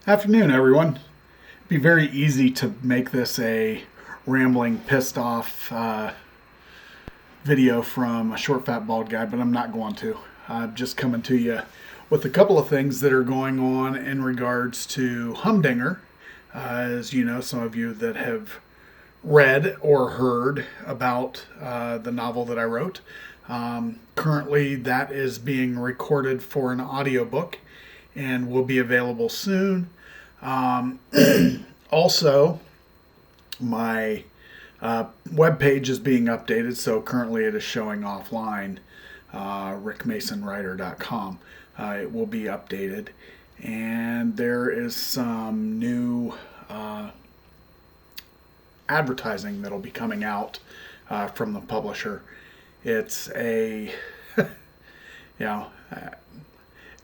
Afternoon, everyone. It'd be very easy to make this a rambling, pissed off video from a short, fat, bald guy, but I'm not going to. I'm just coming to you with a couple of things that are going on in regards to Humdinger. As you know, some of you that have read or heard about the novel that I wrote. Currently, that is being recorded for an audiobook and will be available soon. Also, my webpage is being updated, so currently it is showing offline, rickmasonwriter.com. It will be updated, and there is some new advertising that'll be coming out from the publisher. It's a,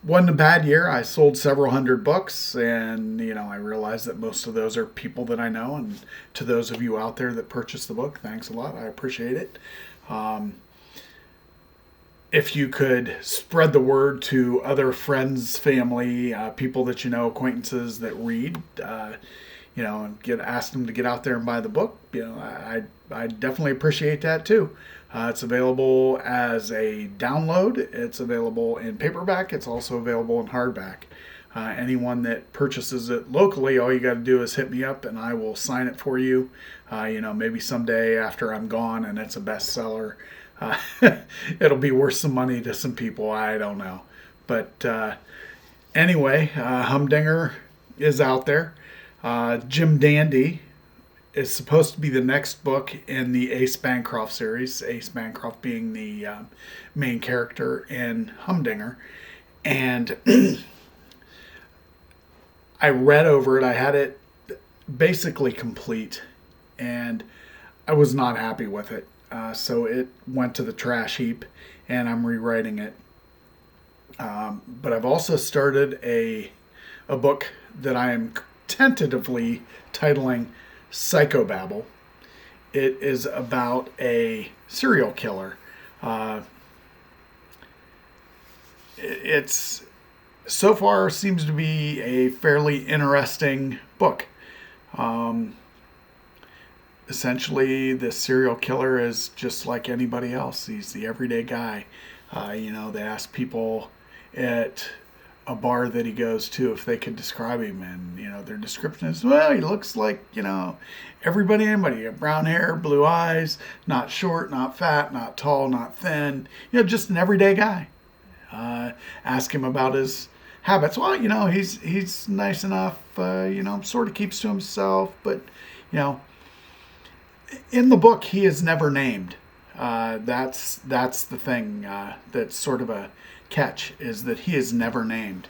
wasn't a bad year. I sold several hundred books, and I realize that most of those are people that I know. And to those of you out there that purchased the book, thanks a lot. I appreciate it. If you could spread the word to other friends, family, people that you know, acquaintances that read, and ask them to get out there and buy the book, I definitely appreciate that too. It's available as a download. It's available in paperback. It's also available in hardback. Anyone that purchases it locally, all you got to do is hit me up and I will sign it for you. Maybe someday after I'm gone and it's a bestseller, it'll be worth some money to some people. I don't know. But anyway, Humdinger is out there. Jim Dandy is supposed to be the next book in the Ace Bancroft series, Ace Bancroft being the main character in Humdinger. And I read over it. I had it basically complete, and I was not happy with it. So it went to the trash heap, and I'm rewriting it. But I've also started a book that I am tentatively titling Psychobabble. It is about a serial killer. It's so far seems to be a fairly interesting book. Essentially, the serial killer is just like anybody else. He's the everyday guy. They ask people at a bar that he goes to if they could describe him, and their description is, well, he looks like everybody and anybody. Brown hair, blue eyes, not short, not fat, not tall, not thin, just an everyday guy. Ask him about his habits. Well, he's nice enough, sort of keeps to himself, but in the book he is never named. That's the thing, that's sort of a catch, is that he is never named.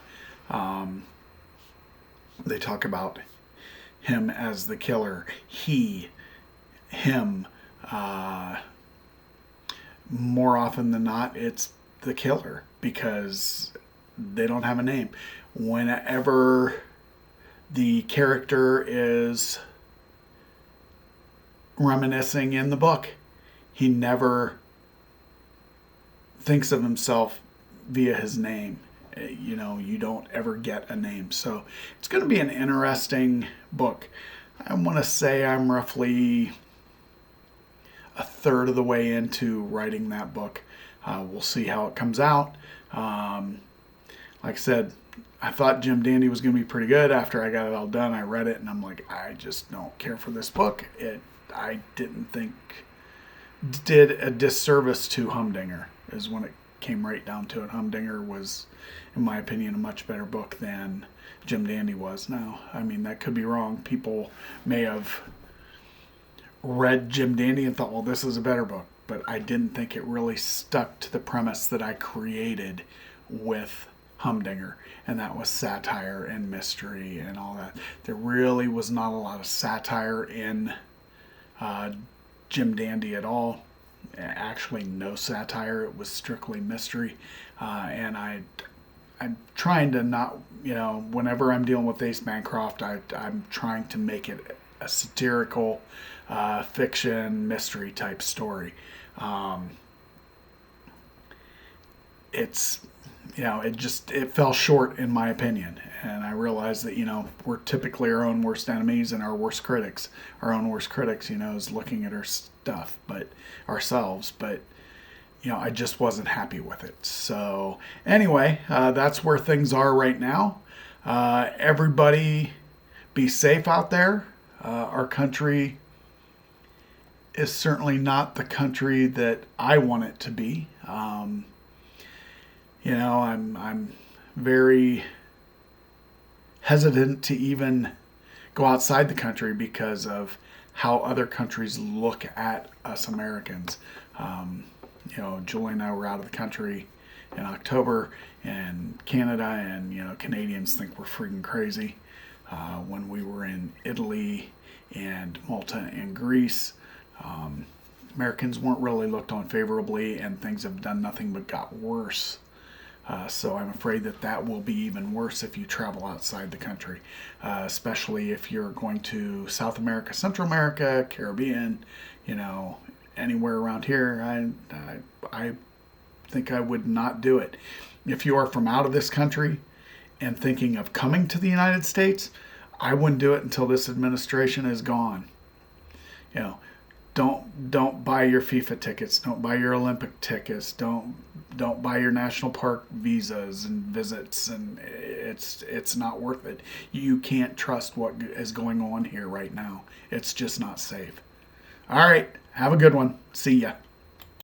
They talk about him as the killer, he, him. More often than not, it's the killer, because they don't have a name. Whenever the character is reminiscing in the book, he never thinks of himself via his name. You don't ever get a name. So it's going to be an interesting book. I want to say I'm roughly a third of the way into writing that book. We'll see how it comes out. Like I said, I thought Jim Dandy was going to be pretty good. After I got it all done, I read it and I'm like, I just don't care for this book. I didn't think did a disservice to Humdinger, is when it came right down to it. Humdinger was, in my opinion, a much better book than Jim Dandy was. Now, that could be wrong. People may have read Jim Dandy and thought, well, this is a better book. But I didn't think it really stuck to the premise that I created with Humdinger, and that was satire and mystery and all that. There really was not a lot of satire in Jim Dandy at all. Actually, no satire. It was strictly mystery. And I'm trying to not, whenever I'm dealing with Ace Bancroft, I'm trying to make it a satirical fiction mystery type story. It's it fell short in my opinion. And I realized that, we're typically our own worst enemies and our worst critics. Our own worst critics, is looking at our stuff, but ourselves. But, I just wasn't happy with it. So anyway, that's where things are right now. Everybody be safe out there. Our country is certainly not the country that I want it to be. I'm very hesitant to even go outside the country because of how other countries look at us Americans. Julie and I were out of the country in October, and Canada and Canadians think we're freaking crazy. When we were in Italy and Malta and Greece, Americans weren't really looked on favorably, and things have done nothing but got worse. So I'm afraid that will be even worse if you travel outside the country, especially if you're going to South America, Central America, Caribbean, anywhere around here. I think I would not do it. If you are from out of this country and thinking of coming to the United States, I wouldn't do it until this administration is gone. Don't buy your FIFA tickets. Don't buy your Olympic tickets. Don't buy your national park visas and visits. And it's not worth it. You can't trust what is going on here right now. It's just not safe. All right. Have a good one. See ya.